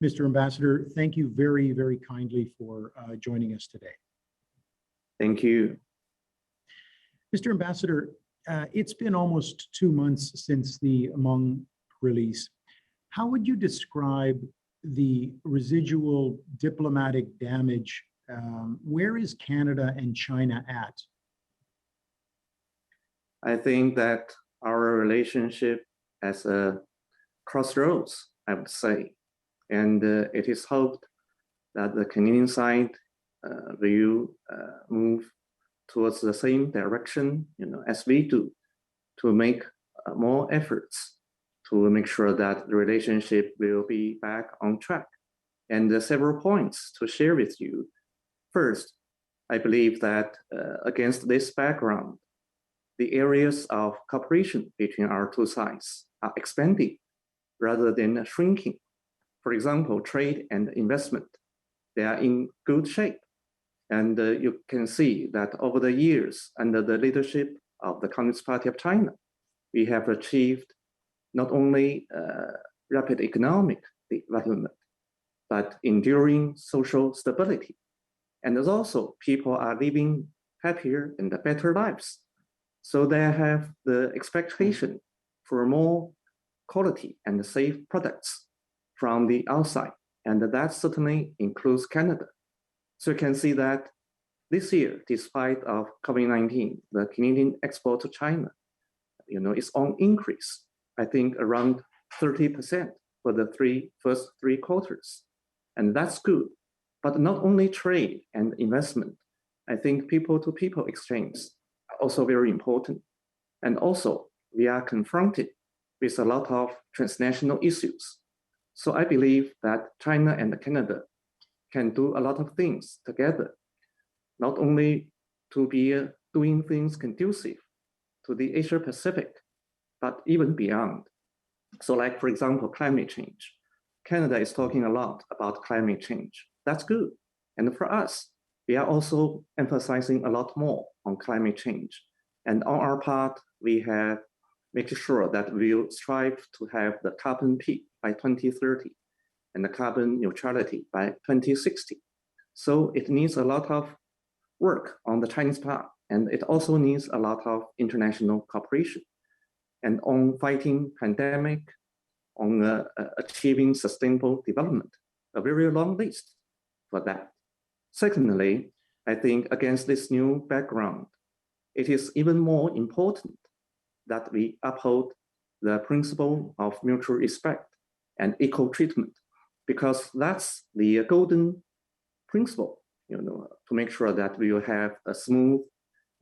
Mr. Ambassador, thank you very, very kindly for joining us today. Thank you. Mr. Ambassador, it's been almost 2 months since the Hmong release. How would you describe the residual diplomatic damage? Where is Canada and China at? I think that our relationship is a crossroads, I would say. And it is hoped that the Canadian side will move towards the same direction, as we do, to make more efforts to make sure that the relationship will be back on track. And several points to share with you. First, I believe that against this background, the areas of cooperation between our two sides are expanding rather than shrinking. For example, trade and investment, they are in good shape. And you can see that over the years, under the leadership of the Communist Party of China, we have achieved not only rapid economic development, but enduring social stability. And also, people are living happier and better lives. So they have the expectation for more quality and safe products from the outside. And that certainly includes Canada. So you can see that this year, despite of COVID-19, the Canadian export to China, is on increase. I think around 30% for the first three quarters. And that's good. But not only trade and investment, I think people-to-people exchange are also very important. And also, we are confronted with a lot of transnational issues. So I believe that China and Canada can do a lot of things together, not only to be doing things conducive to the Asia Pacific, but even beyond. So like, for example, climate change. Canada is talking a lot about climate change. That's good. And for us, we are also emphasizing a lot more on climate change. And on our part, we have made sure that we'll strive to have the carbon peak by 2030 and the carbon neutrality by 2060. So it needs a lot of work on the Chinese part, and it also needs a lot of international cooperation. And on fighting pandemic, on achieving sustainable development, a very long list for that. Secondly, I think against this new background, it is even more important that we uphold the principle of mutual respect and equal treatment, because that's the golden principle, to make sure that we will have a smooth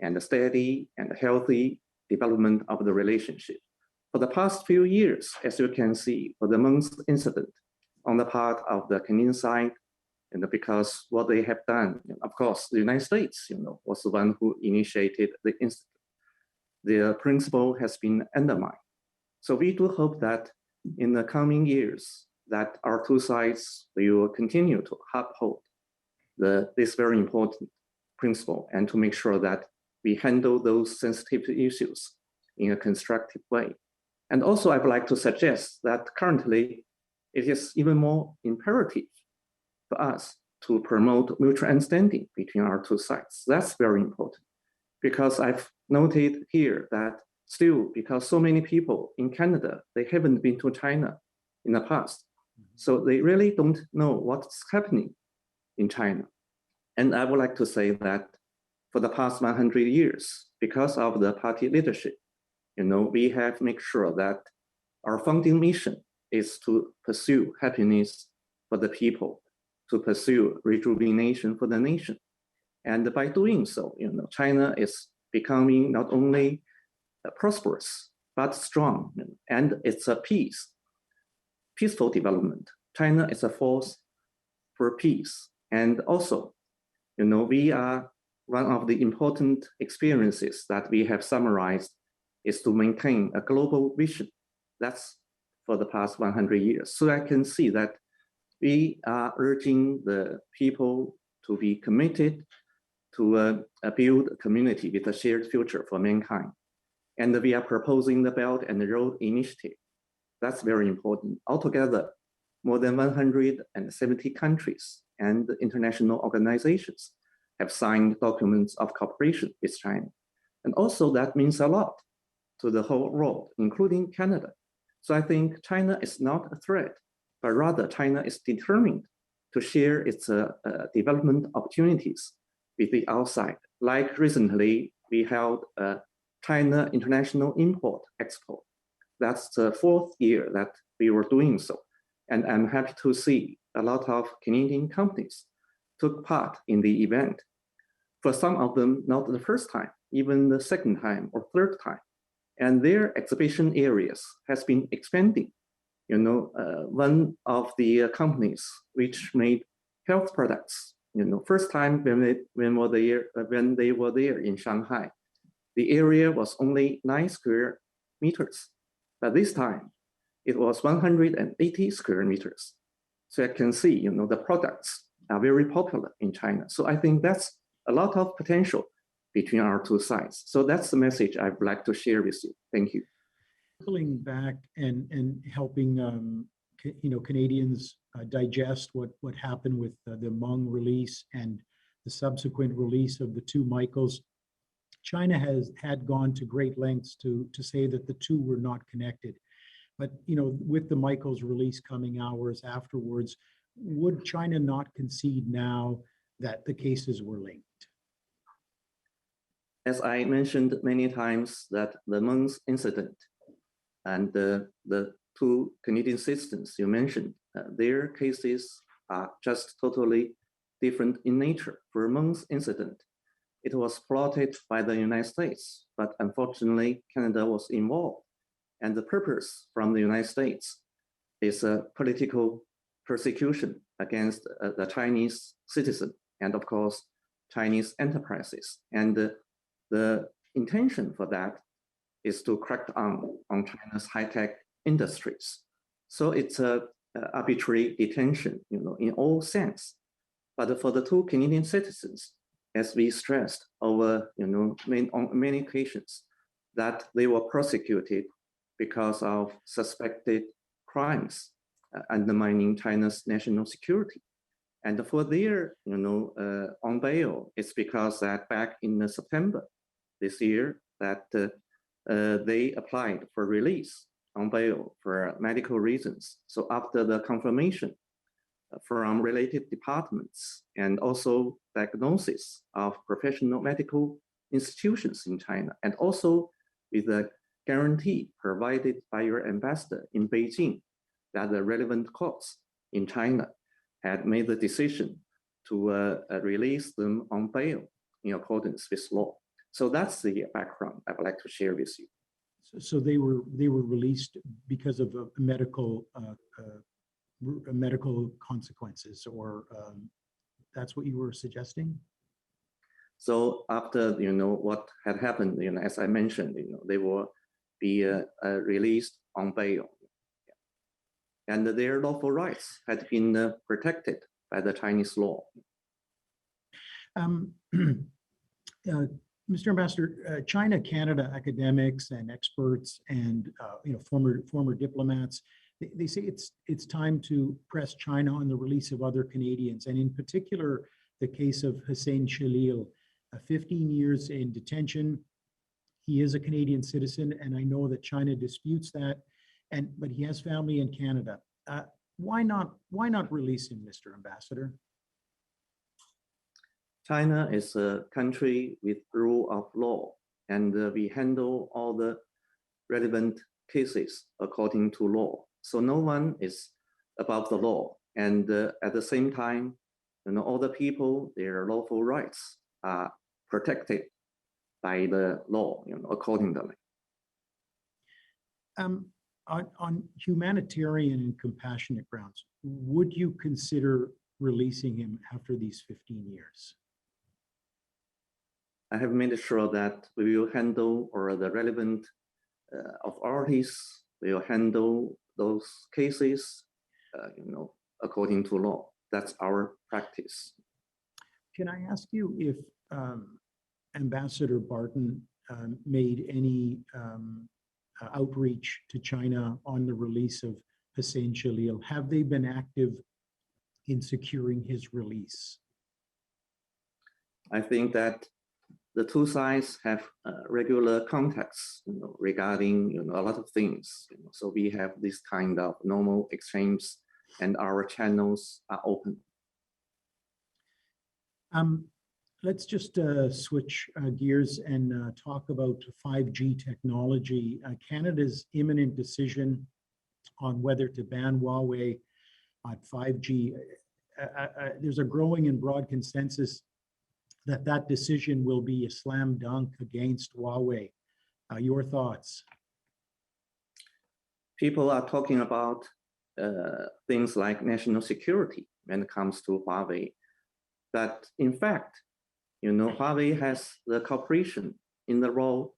and a steady and healthy development of the relationship. For the past few years, as you can see, for the Hmong incident on the part of the Canadian side, and because what they have done, of course, the United States, was the one who initiated the incident. The principle has been undermined. So we do hope that in the coming years, that our two sides will continue to uphold this very important principle and to make sure that we handle those sensitive issues in a constructive way. And also, I would like to suggest that currently, it is even more imperative for us to promote mutual understanding between our two sides. That's very important, because I've noted here that still, because so many people in Canada, they haven't been to China in the past. So they really don't know what's happening in China. And I would like to say that for the past 100 years, because of the party leadership, we have made sure that our founding mission is to pursue happiness for the people, to pursue rejuvenation for the nation. And by doing so, China is becoming not only prosperous, but strong, and it's a peaceful development. China is a force for peace. And also, we are one of the important experiences that we have summarized is to maintain a global vision. That's for the past 100 years. So I can see that we are urging the people to be committed to build a community with a shared future for mankind. And we are proposing the Belt and Road Initiative. That's very important. Altogether, more than 170 countries and international organizations have signed documents of cooperation with China. And also that means a lot to the whole world, including Canada. So I think China is not a threat, but rather China is determined to share its development opportunities with the outside. Like recently, we held a China International Import Expo. That's the 4th year that we were doing so. And I'm happy to see a lot of Canadian companies took part in the event. For some of them, not the first time, even the second time or third time. And their exhibition areas has been expanding. One of the companies which made health products, first time when they were there in Shanghai, the area was only 9 square meters. But this time, it was 180 square meters. So I can see, the products are very popular in China. So I think that's a lot of potential between our two sides. So that's the message I'd like to share with you. Thank you. Circling back and helping Canadians digest what happened with the Hmong release and the subsequent release of the 2 Michaels. China had gone to great lengths to say that the 2 were not connected. But with the Michaels release coming hours afterwards, would China not concede now that the cases were linked? As I mentioned many times, that the Hmong incident and the 2 Canadian citizens you mentioned, their cases are just totally different in nature. For Hmong incident, it was plotted by the United States, but unfortunately, Canada was involved. And the purpose from the United States is a political persecution against the Chinese citizen and, of course, Chinese enterprises. And the intention for that is to crack down on China's high-tech industries. So it's a arbitrary detention, in all sense. But for the 2 Canadian citizens, as we stressed over, on many occasions, that they were prosecuted because of suspected crimes undermining China's national security. And for their, on bail, it's because that back in September this year, that they applied for release on bail for medical reasons. So after the confirmation from related departments and also diagnosis of professional medical institutions in China, and also with the guarantee provided by your ambassador in Beijing that the relevant courts in China had made the decision to release them on bail in accordance with law. So that's the background I would like to share with you. So they were released because of medical consequences, or that's what you were suggesting? So after what had happened, as I mentioned, they will be released on bail, and their lawful rights had been protected by the Chinese law. Mr. Ambassador, China, Canada academics and experts and former diplomats, they say it's time to press China on the release of other Canadians, and in particular, the case of Hussein Khalil, 15 years in detention. He is a Canadian citizen, and I know that China disputes that, but he has family in Canada. Why not release him, Mr. Ambassador? China is a country with rule of law, and we handle all the relevant cases according to law. So no one is above the law. And at the same time, all the people, their lawful rights are protected by the law, accordingly. On humanitarian and compassionate grounds, would you consider releasing him after these 15 years? I have made sure that we will handle, or the relevant authorities will handle those cases, according to law. That's our practice. Can I ask you if Ambassador Barton made any outreach to China on the release of Hussein Shalil? Have they been active in securing his release? I think that the two sides have regular contacts, regarding a lot of things. So we have this kind of normal exchange, and our channels are open. Let's just switch gears and talk about 5G technology. Canada's imminent decision on whether to ban Huawei on 5G. There's a growing and broad consensus that that decision will be a slam dunk against Huawei. Your thoughts? People are talking about things like national security when it comes to Huawei. But in fact, Huawei has the cooperation in the role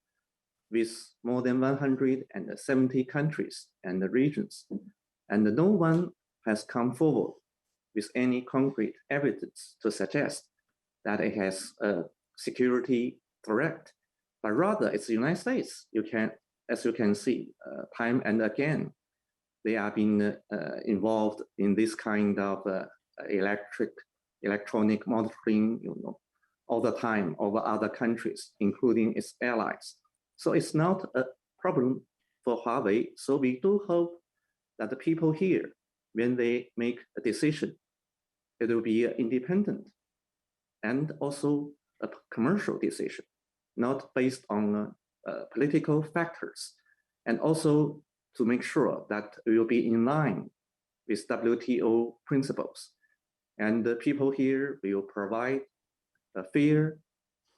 with more than 170 countries and regions, and no one has come forward with any concrete evidence to suggest that it has a security threat, but rather it's the United States. As you can see, time and again, they have been involved in this kind of electronic monitoring, all the time over other countries, including its allies. So it's not a problem for Huawei. So we do hope that the people here, when they make a decision, it will be independent and also a commercial decision, not based on political factors, and also to make sure that we will be in line with WTO principles. And the people here will provide a fair,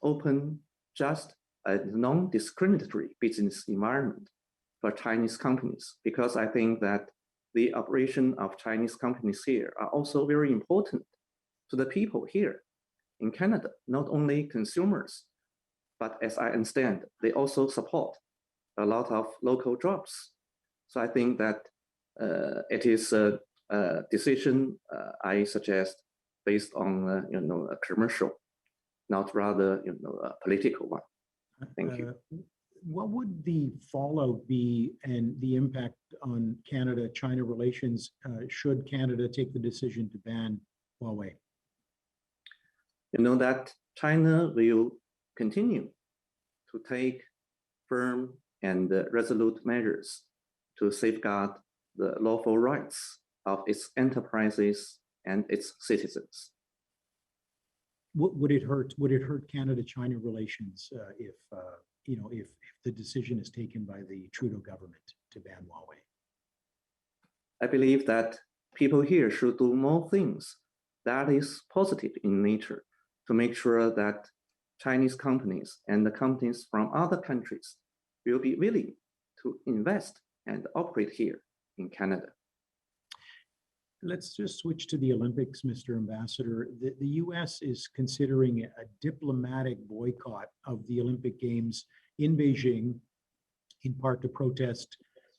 open, just, and non-discriminatory business environment for Chinese companies, because I think that the operation of Chinese companies here are also very important to the people here in Canada, not only consumers, but as I understand, they also support a lot of local jobs. So I think that it is a decision I suggest based on a commercial, not rather a political one. Thank you. What would the fallout be and the impact on Canada-China relations should Canada take the decision to ban Huawei? That China will continue to take firm and resolute measures to safeguard the lawful rights of its enterprises and its citizens. Would it hurt Canada-China relations if the decision is taken by the Trudeau government to ban Huawei? I believe that people here should do more things that is positive in nature to make sure that Chinese companies and the companies from other countries will be willing to invest and operate here in Canada. Let's just switch to the Olympics, Mr. Ambassador. The U.S. is considering a diplomatic boycott of the Olympic Games in Beijing, in part to protest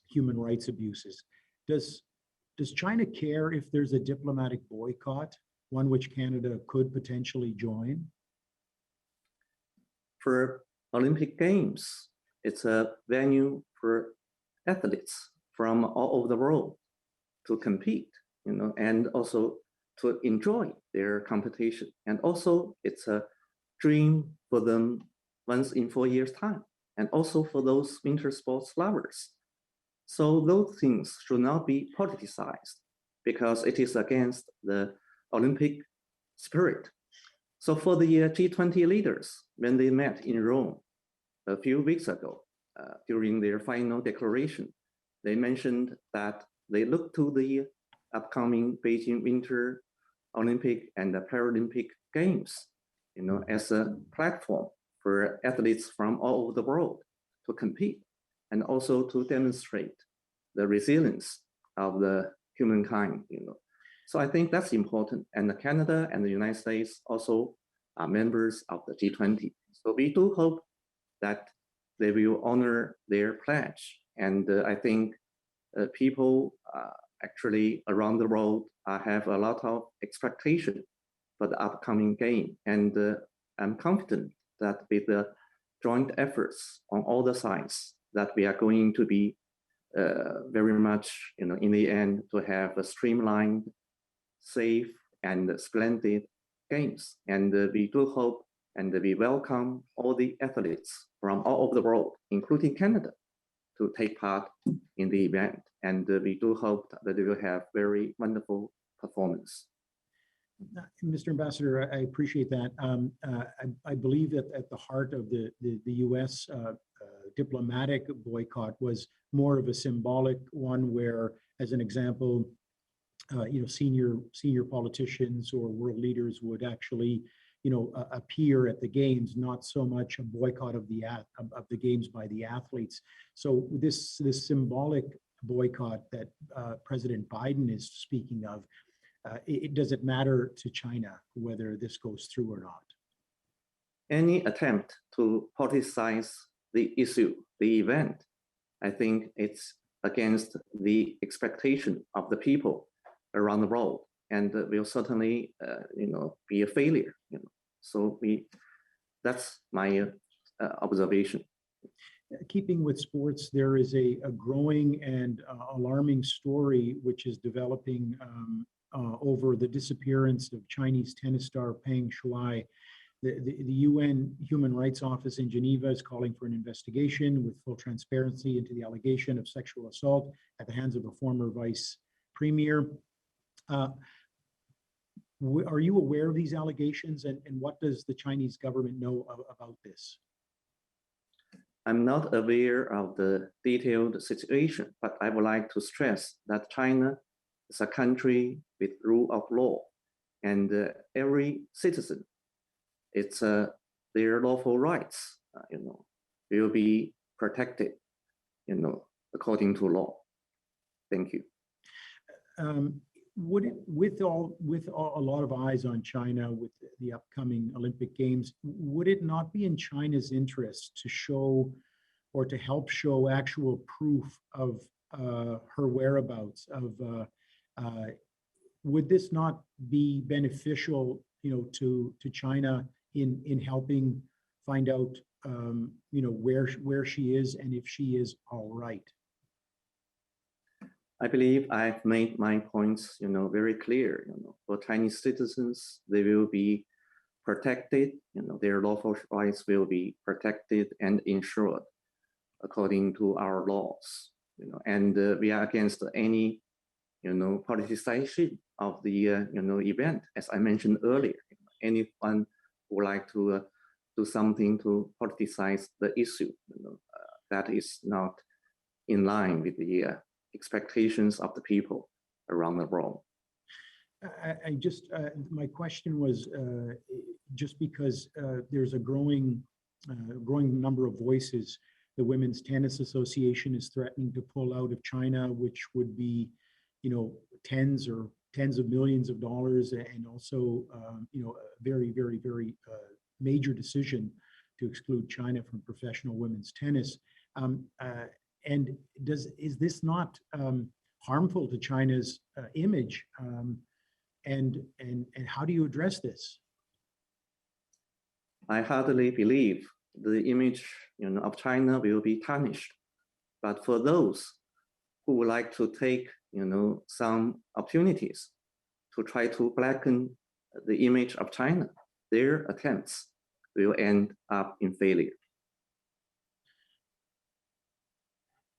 human rights abuses. Does China care if there's a diplomatic boycott, one which Canada could potentially join? For Olympic Games, it's a venue for athletes from all over the world to compete, and also to enjoy their competition. And also it's a dream for them once in 4 years' time, and also for those winter sports lovers. So those things should not be politicized because it is against the Olympic spirit. So for the G20 leaders, when they met in Rome a few weeks ago, during their final declaration, they mentioned that they look to the upcoming Beijing Winter Olympic and the Paralympic Games, as a platform for athletes from all over the world to compete and also to demonstrate the resilience of the humankind. So I think that's important. And Canada and the United States also are members of the G20. So we do hope that they will honor their pledge. And I think people actually around the world have a lot of expectation for the upcoming game. And I'm confident that with the joint efforts on all the sides, that we are going to be very much, in the end, to have a streamlined, safe, and splendid games. And we do hope and we welcome all the athletes from all over the world, including Canada, to take part in the event. And we do hope that they will have very wonderful performance. Mr. Ambassador, I appreciate that. I believe that at the heart of the U.S. Diplomatic boycott was more of a symbolic one, where, as an example, senior politicians or world leaders would actually, appear at the games, not so much a boycott of the games by the athletes. So this symbolic boycott that President Biden is speaking of, does it matter to China whether this goes through or not? Any attempt to politicize the issue, the event, I think it's against the expectation of the people around the world, and will certainly, be a failure. So that's my observation. Keeping with sports, there is a growing and alarming story which is developing over the disappearance of Chinese tennis star Peng Shuai. The UN Human Rights Office in Geneva is calling for an investigation with full transparency into the allegation of sexual assault at the hands of a former vice premier. Are you aware of these allegations, and what does the Chinese government know about this? I'm not aware of the detailed situation, but I would like to stress that China is a country with rule of law, and every citizen, it's their lawful rights, will be protected, according to law. Thank you. Would it, with a lot of eyes on China with the upcoming Olympic Games, would it not be in China's interest to show or to help show actual proof of her whereabouts? Would this not be beneficial, to China in helping find out, where she is and if she is all right? I believe I've made my points, very clear. For Chinese citizens, they will be protected. Their lawful rights will be protected and ensured according to our laws. And we are against any, politicization of the, event. As I mentioned earlier, anyone who would like to do something to politicize the issue, that is not in line with the expectations of the people around the world. I just, my question was just because there's a growing number of voices. The Women's Tennis Association is threatening to pull out of China, which would be, tens of millions of dollars, and also, a very, very, very major decision to exclude China from professional women's tennis. And is this not harmful to China's image? And how do you address this? I hardly believe the image, of China will be tarnished. But for those who would like to take, some opportunities to try to blacken the image of China, their attempts will end up in failure.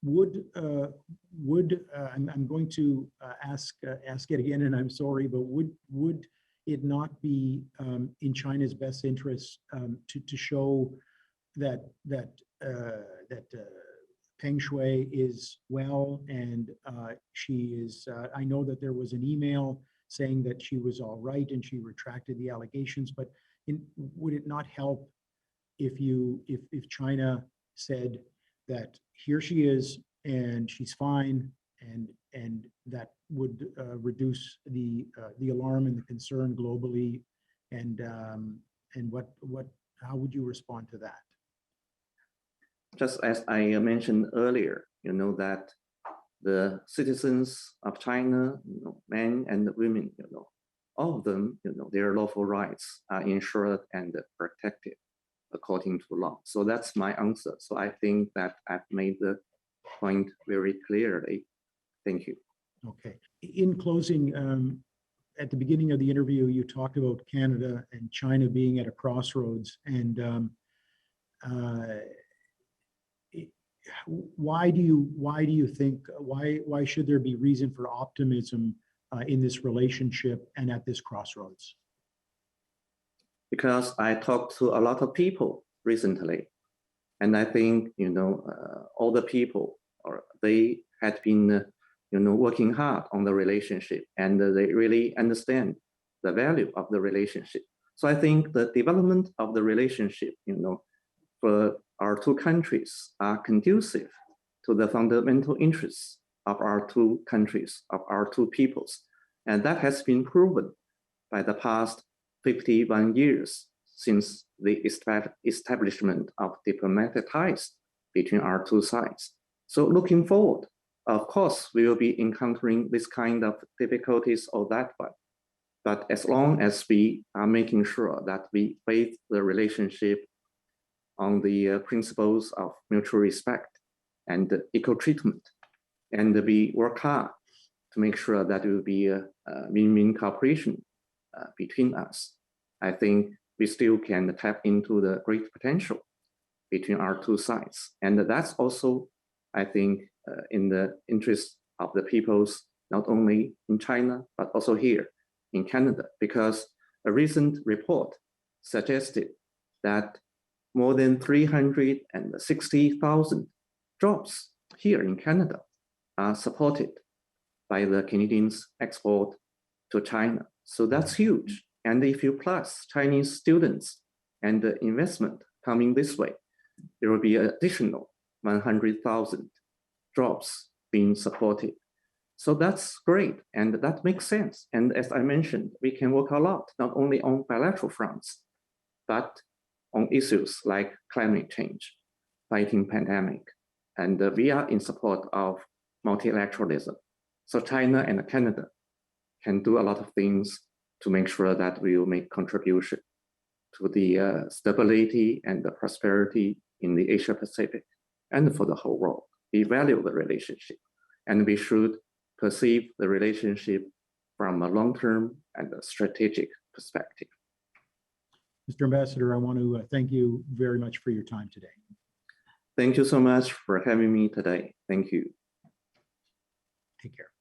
I'm going to ask it again, and I'm sorry, but would it not be in China's best interest to show that Peng Shuai is well, and she is? I know that there was an email saying that she was all right and she retracted the allegations, but would it not help if China said that here she is and she's fine, and that would reduce the alarm and the concern globally? And how would you respond to that? Just as I mentioned earlier, that the citizens of China, men and women, all of them, their lawful rights are ensured and protected according to law. So that's my answer. So I think that I've made the point very clearly. Thank you. Okay. In closing, at the beginning of the interview, you talked about Canada and China being at a crossroads, and why should there be reason for optimism in this relationship and at this crossroads? Because I talked to a lot of people recently, and I think all the people, or they had been working hard on the relationship, and they really understand the value of the relationship. So I think the development of the relationship, for our two countries are conducive to the fundamental interests of our two countries, of our two peoples. And that has been proven by the past 51 years since the establishment of diplomatic ties between our two sides. So looking forward, of course, we will be encountering this kind of difficulties or that one. But as long as we are making sure that we base the relationship on the principles of mutual respect and equal treatment, and we work hard to make sure that there will be a win-win cooperation between us, I think we still can tap into the great potential between our two sides. And that's also, I think, in the interest of the peoples, not only in China, but also here in Canada, because a recent report suggested that more than 360,000 jobs here in Canada are supported by the Canadians' export to China. So that's huge. And if you plus Chinese students and the investment coming this way, there will be additional 100,000 jobs being supported. So that's great, and that makes sense. And as I mentioned, we can work a lot, not only on bilateral fronts, but on issues like climate change, fighting pandemic, and we are in support of multilateralism. So China and Canada can do a lot of things to make sure that we will make contribution to the stability and the prosperity in the Asia Pacific and for the whole world. We value the relationship, and we should perceive the relationship from a long-term and a strategic perspective. Mr. Ambassador, I want to thank you very much for your time today. Thank you so much for having me today. Thank you. Take care.